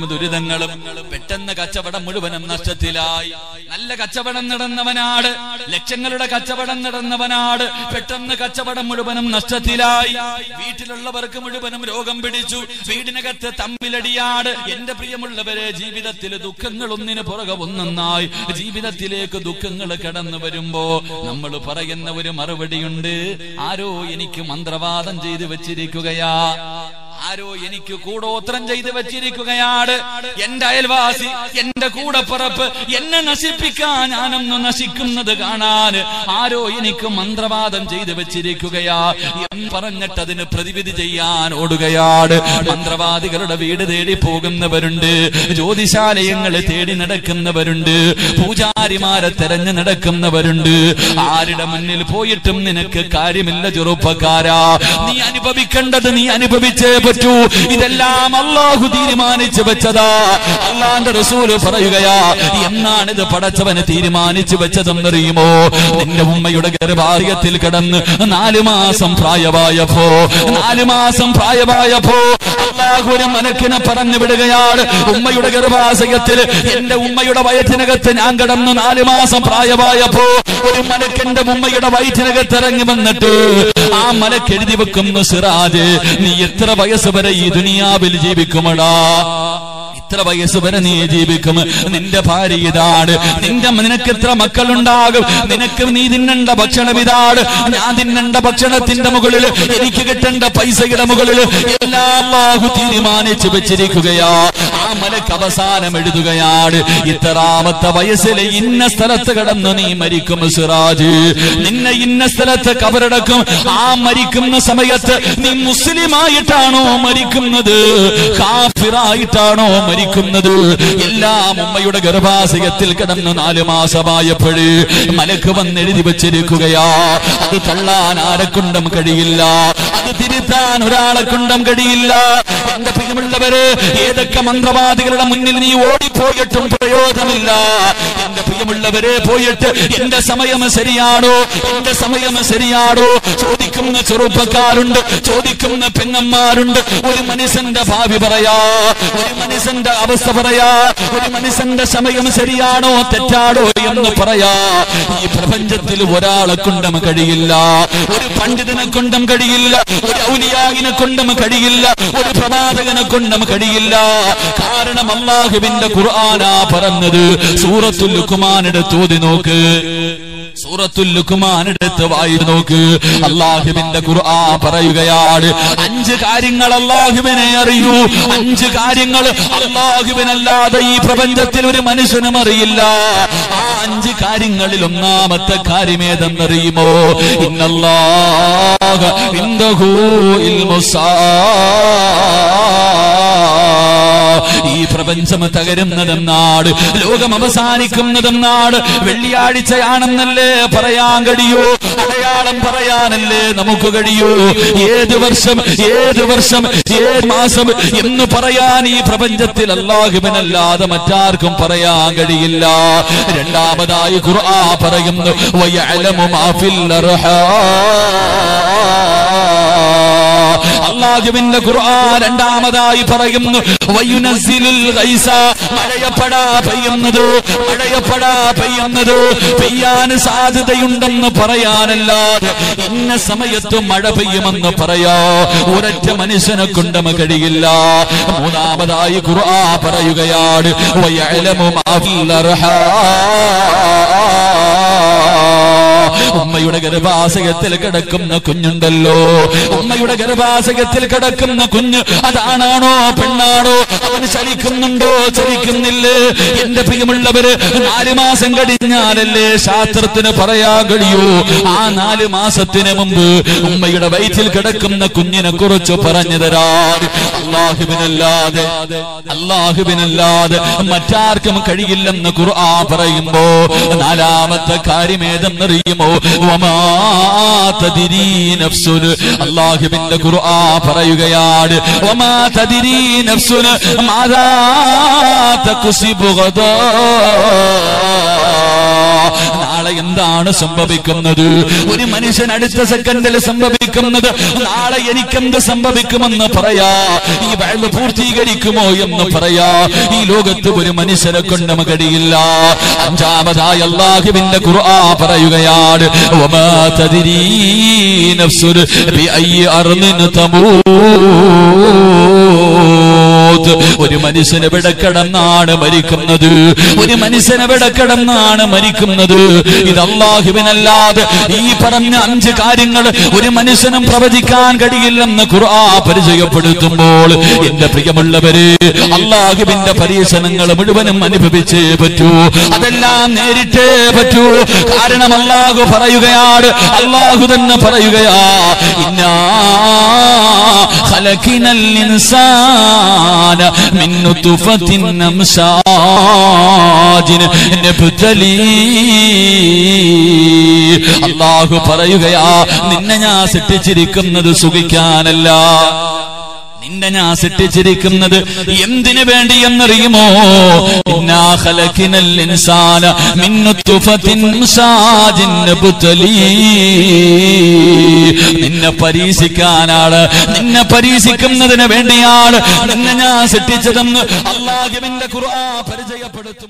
ദുരിതങ്ങളും പെട്ടെന്ന് കച്ചവടം മുഴുവനും നഷ്ടത്തിലായി. നല്ല കച്ചവടം നടന്നവനാട്, ലക്ഷങ്ങളുടെ കച്ചവടം നടന്നവനാട്, പെട്ടെന്ന് കച്ചവടം മുഴുവനും നഷ്ടത്തിലായി. വീട്ടിലുള്ളവർക്ക് മുഴുവനും രോഗം പിടിച്ചു, വീടിനകത്ത് തമ്മിലടിയാട്. എന്റെ പ്രിയമുള്ളവരെ, ജീവിതത്തിൽ ദുഃഖങ്ങൾ ഒന്നിന് പുറകെ ഒന്നൊന്നായി ജീവിതത്തിലേക്ക് ദുഃഖങ്ങൾ കടന്നു വരുമ്പോ നമ്മൾ പറയുന്ന ഒരു മറുപടിയുണ്ട്: ആരോ എനിക്ക് മന്ത്രവാദം ചെയ്തു വെച്ചിരിക്കുകയാ, ആരോ എനിക്ക് കൂടോത്രം ചെയ്ത് വെച്ചിരിക്കുകയാണ്, എന്റെ അയൽവാസി, എന്റെ കൂടപ്പറപ്പ് എന്നെ നശിപ്പിക്കാൻ, ഞാനൊന്ന് നശിക്കുന്നത് കാണാൻ ആരോ എനിക്ക് മന്ത്രവാദം ചെയ്ത് വെച്ചിരിക്കുകയാ എന്ന് പറഞ്ഞിട്ട് അതിന് പ്രതിവിധി ചെയ്യാൻ ഓടുകയാണ്. മന്ത്രവാദികളുടെ വീട് തേടി പോകുന്നവരുണ്ട്, ജ്യോതിശാലയങ്ങളെ തേടി നടക്കുന്നവരുണ്ട്, പൂജാരിമാരെ തെരഞ്ഞു നടക്കുന്നവരുണ്ട്. ആരുടെ മുന്നിൽ പോയിട്ടും നിനക്ക് കാര്യമില്ല ചെറുപ്പക്കാരാ, നീ അനുഭവിക്കേണ്ടത് നീ അനുഭവിച്ചേ പറ്റൂ. ഇതെല്ലാം അല്ലാഹു തീരുമാനിച്ചു വെച്ചതാ. അല്ലാഹുവിന്റെ റസൂൽ പറയുകയാ, എന്നാണിത് പടച്ചവന് തീരുമാനിച്ചു വെച്ചതെന്നറിയുമോ? നിന്റെ ഉമ്മയുടെ ഗർഭാശയത്തിൽ കിടന്ന് 4 മാസം പ്രായമായപ്പോ അല്ലാഹു ഒരു മലക്കിനെ പറഞ്ഞു വിടുകയാണ്. ഉമ്മയുടെ ഗർഭാശയത്തിൽ, എന്റെ ഉമ്മയുടെ വയറ്റിനകത്ത് ഞാൻ കിടന്ന് 4 മാസം പ്രായമായപ്പോ ഒരു മലക്കെന്റെ ഉമ്മയുടെ വയറ്റിനകത്ത് ഇറങ്ങി വന്നിട്ട് ആ മലക്ക് എഴുതി വെക്കുന്നു: സിറാജ്, നീ എത്ര വയസ്സ് വരെ ഈ ദുനിയാവിൽ ജീവിക്കുമടാ? എത്ര വയസ്സ് വരെ നീ ജീവിക്കും? നിന്റെ ഭാര്യ ഇതാണ്, നിനക്ക് എത്ര മക്കളുണ്ടാകും? നീ തിന്നേണ്ട ഭക്ഷണം ഇതാണ്, ഞാൻ തിന്നേണ്ട ഭക്ഷണത്തിന്റെ മുകളിൽ, എനിക്ക് കിട്ടേണ്ട പൈസയുടെ മുകളിൽ എല്ലാം അല്ലാഹു തീരുമാനിച്ചു വെച്ചിരിക്കുകയാ. ആ മലക്ക് അവസാനം എഴുതുകയാണ്: ഇത്രാമത്തെ വയസ്സിൽ ഇന്ന സ്ഥലത്ത് കിടന്നു നീ മരിക്കും സിറാജ്, നിന്നെ ഇന്ന സ്ഥലത്ത് കബറടക്കും. ആ മരിക്കുന്ന സമയത്ത് നീ മുസ്ലിമായിട്ടാണോ മരിക്കുന്നത്, കാഫിറായിട്ടാണോ മരിക്കുന്നത്? എല്ലാം ഉമ്മയുടെ ഗർഭാശയത്തിൽ കിടന്ന് 4 മാസമായപ്പോഴ് മലക്ക് വന്ന് എഴുതി വെച്ചിരിക്കുകയാ. അത് തള്ളാൻ ആരെക്കൊണ്ടും കഴിയില്ല, അത് തിരുത്താൻ ഒരാളെ കൊണ്ടും കഴിയില്ല. എന്റെ പ്രിയമുള്ളവരെ, ഏതൊക്കെ മന്ത്രവാദികളുടെ മുന്നിൽ നീ ഓടിപ്പോയിട്ടും പ്രയോജനമില്ല. എന്റെ പ്രിയമുള്ളവരെ, പോയിട്ട് എന്റെ സമയം ശരിയാണോ, എന്റെ സമയം ശരിയാണോ ചോദിക്കുന്ന ചെറുപ്പക്കാരുണ്ട്, ചോദിക്കുന്ന പെങ്ങന്മാരുണ്ട്. ഒരു മനുഷ്യന്റെ ഭാവി പറയാ, ഒരു മനുഷ്യന്റെ അവസ്ഥ പറയാ, ഒരു മനുഷ്യന്റെ സമയം ശരിയാണോ തെറ്റാണോ എന്ന് പറയാ. ഈ പ്രപഞ്ചത്തിൽ ഒരാളെ കൊണ്ടും കഴിയില്ല, ഒരു പണ്ഡിതനെ കൊണ്ടും കഴിയില്ല, ഒരു ഔലിയായിനെ കൊണ്ടും കഴിയില്ല, ഒരു പ്രവാചകനെ കൊണ്ടും കഴിയില്ല. കാരണം അല്ലാഹുവിന്റെ ഖുർആനാ പറഞ്ഞത്. സൂറത്തുൽ ലുഖ്മാൻ എടുത്ത് ഓതി നോക്ക്, സൂറത്തുൽ ലുഖ്മാൻ എടുത്ത് വായിച്ചു നോക്ക്. അല്ലാഹുവിന്റെ ഖുർആൻ പറയുകയാണ്: 5 കാര്യങ്ങൾ അല്ലാഹുവിനെ അറിയൂ. 5 കാര്യങ്ങൾ അല്ലാഹുവിനല്ലാതെ ഈ പ്രപഞ്ചത്തിൽ ഒരു മനുഷ്യനും അറിയില്ല. ആ 5 കാര്യങ്ങളിൽ ഒന്നാമത്തെ കാര്യം ഏതെന്നറിയുമോ? ഇന്നല്ലാഹ ഇൻദഹു ഇൽമുസ്സാ. ഈ പ്രപഞ്ചം തകരുന്നതെന്നാണ്, ലോകം അവസാനിക്കുന്നതെന്നാണ്, വെള്ളിയാഴ്ചയാണെന്നല്ലേ പറയാൻ കഴിയൂ, അടയാളം പറയാനല്ലേ നമുക്ക് കഴിയൂ. ഏത് വർഷം, ഏത് മാസം എന്ന് പറയാൻ ഈ പ്രപഞ്ചത്തിൽ അല്ലാഹുവിനല്ലാതെ മറ്റാർക്കും പറയാൻ കഴിയില്ല. രണ്ടാമതായി ഖുർആൻ പറയുന്നു: വയഅലമു മാ ഫിൽ അർഹാം. അല്ലാഹുവിന്റെ ഖുർആൻ രണ്ടാമതായി പറയുന്നു: വയുനസ്സിലുൽ ഗൈസ. മഴയപ്പെടാ പെയ്യുന്നത്, പെയ്യാൻ സാധ്യതയുണ്ടെന്ന് പറയാനല്ലാതെ ഇന്ന സമയത്ത് മഴ പെയ്യുമെന്ന് പറയാ ഒരൊറ്റ മനുഷ്യനെ കൊണ്ടും കഴിയില്ല. മൂന്നാമതായി ഖുർആൻ പറയുകയാണ്: വയഅലമു മാ ഫിൽ അർഹാം. ഉമ്മയുടെ ഗർഭാശയത്തിൽ കിടക്കുന്ന കുഞ്ഞുണ്ടല്ലോ, ഉമ്മയുടെ ഗർഭാശയത്തിൽ കിടക്കുന്ന കുഞ്ഞ് അതാണാണോ പെണ്ണാണോ, അവന് ചലിക്കുന്നുണ്ടോ ചലിക്കുന്നില്ലേ? എന്റെ പ്രിയമുള്ളവര്, 4 മാസം കഴിഞ്ഞാലല്ലേ ശാസ്ത്രത്തിന് പറയാൻ കഴിയൂ. ആ 4 മാസത്തിന് മുമ്പ് ഉമ്മയുടെ വയറ്റിൽ കിടക്കുന്ന കുഞ്ഞിനെ കുറിച്ച് പറഞ്ഞു തരാൻ അല്ലാഹുവിനല്ലാതെ മറ്റാർക്കും കഴിയില്ലെന്ന് ഖുർആൻ പറയുമ്പോ നാലാമത്തെ കാര്യം ഏതെന്നറിയുമോ? വമാ തദ്രീ നഫ്സുൻ. അല്ലാഹുവിന്റെ ഖുർആൻ പറയുകയാണ് വമാ തദ്രീ നഫ്സുൻ മാദാ തക്സിബു ഗദാ. നാളെ എന്താണ് സംഭവിക്കുന്നത്? ഒരു മനുഷ്യൻ അടുത്ത സെക്കൻഡിൽ സംഭവിക്കുന്നത് നാളെ എനിക്കെന്ത് സംഭവിക്കുമെന്ന് പറയാ. ഈ വഅദ് പൂർത്തീകരിക്കുമോ എന്ന് പറയാ. ഈ ലോകത്ത് ഒരു മനുഷ്യനെ കൊണ്ട് കഴിയില്ല. അഞ്ചാമതായി അല്ലാഹുവിന്റെ ഖുർആൻ പറയുകയാണ് വമാ തദ്രീ നഫ്സുൻ ബിഅയ്യി അർദിൻ തമൂത്. ഒരു മനുഷ്യൻ എവിടെ കിടന്നാണ് മരിക്കുന്നത്? ഒരു മനുഷ്യൻ എവിടെ കിടന്നാണ് മരിക്കുന്നത്? ഇത് അല്ലാഹുവിനല്ലാതെ ഈ പറഞ്ഞ 5 കാര്യങ്ങൾ ഒരു മനുഷ്യനും പ്രവചിക്കാൻ കഴിയില്ലെന്ന് ഖുർആൻ പരിചയപ്പെടുത്തുമ്പോൾ എന്റെ പ്രിയമുള്ളവരെ, അല്ലാഹുവിന്റെ പരീക്ഷണങ്ങൾ മുഴുവനും അനുഭവിച്ചേ പറ്റൂ. അതെല്ലാം നേരിട്ടേ പറ്റൂ. കാരണം അല്ലാഹു പറയുകയാണ്, അല്ലാഹു തന്നെ പറയുകയാ ഇന്നാ ഖലഖനൽ ഇൻസാന മിൻ നുത്ഫത്തിൻ അംശാജിൻ നബ്തലീ. അല്ലാഹു പറയുകയാ നിന്നെ ഞാൻ സൃഷ്ടിച്ചിരിക്കുന്നത് സുഖിക്കാനല്ല. നിന്നെ ഞാൻ സൃഷ്ടിച്ചിരിക്കുന്നത് എന്തിനു വേണ്ടി എന്നറിയുമോ? ഇന്നാ ഖലഖനൽ ഇൻസാന മിൻ നുത്ഫത്തിൻ അംശാജിൻ നബ്തലീ. നിന്നെ പരീക്ഷിക്കാനാണ്, നിന്നെ പരീക്ഷിക്കുന്നതിന് വേണ്ടിയാണ് നിന്നെ ഞാൻ സൃഷ്ടിച്ചതെന്ന് അല്ലാഹുവിന്റെ ഖുർആൻ പരിചയപ്പെടുത്തും.